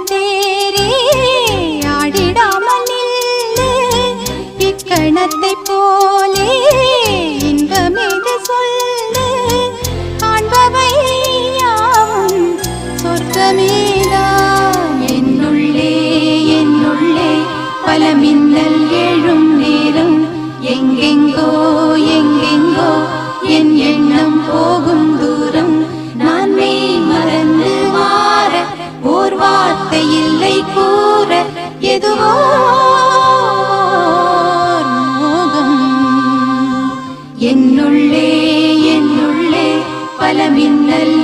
தேரே ஆடிடாமல் நில்லு இக்கணத்தை போலே இன்பமேது சொல்லு காண்பவை யாவும் சொர்க்கமேதான் என்னுள்ளே என்னுள்ளே பல மின்னல் எழும் நேரம் எங்கெங்கோ எங்கெங்கோ என் எண்ணம் போகும் தூரம் நான் மெய் மறந்து மாற ஓர் வார்த்தை இல்லை கூற எதுவோ மோகம் என்னுள்ளே என்னுள்ளே பல மின்னல்